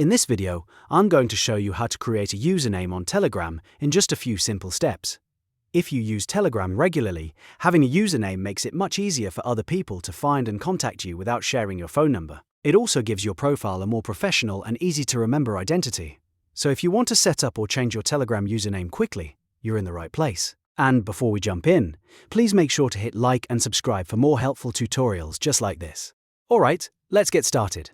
In this video, I'm going to show you how to create a username on Telegram in just a few simple steps. If you use Telegram regularly, having a username makes it much easier for other people to find and contact you without sharing your phone number. It also gives your profile a more professional and easy-to-remember identity. So if you want to set up or change your Telegram username quickly, you're in the right place. And before we jump in, please make sure to hit like and subscribe for more helpful tutorials just like this. Alright, let's get started.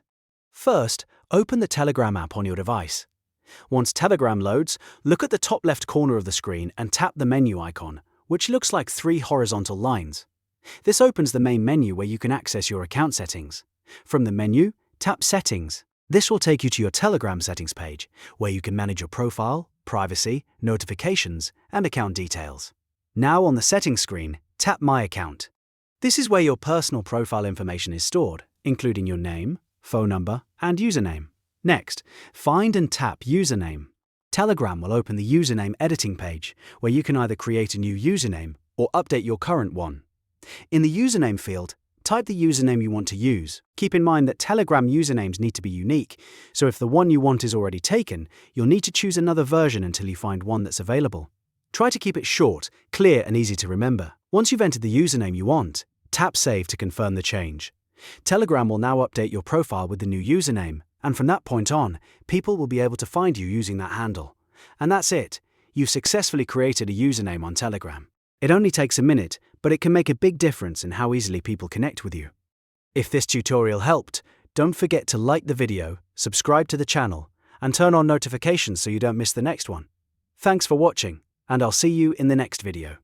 First, open the Telegram app on your device. Once Telegram loads, look at the top left corner of the screen and tap the menu icon, which looks like 3 horizontal lines. This opens the main menu where you can access your account settings. From the menu, tap Settings. This will take you to your Telegram settings page, where you can manage your profile, privacy, notifications, and account details. Now on the settings screen, tap My Account. This is where your personal profile information is stored, including your name, phone number, and username. Next, find and tap Username. Telegram will open the username editing page, where you can either create a new username or update your current one. In the username field, type the username you want to use. Keep in mind that Telegram usernames need to be unique, so if the one you want is already taken, you'll need to choose another version until you find one that's available. Try to keep it short, clear, and easy to remember. Once you've entered the username you want, tap Save to confirm the change. Telegram will now update your profile with the new username, and from that point on, people will be able to find you using that handle. And that's it. You've successfully created a username on Telegram. It only takes a minute, but it can make a big difference in how easily people connect with you. If this tutorial helped, don't forget to like the video, subscribe to the channel, and turn on notifications so you don't miss the next one. Thanks for watching, and I'll see you in the next video.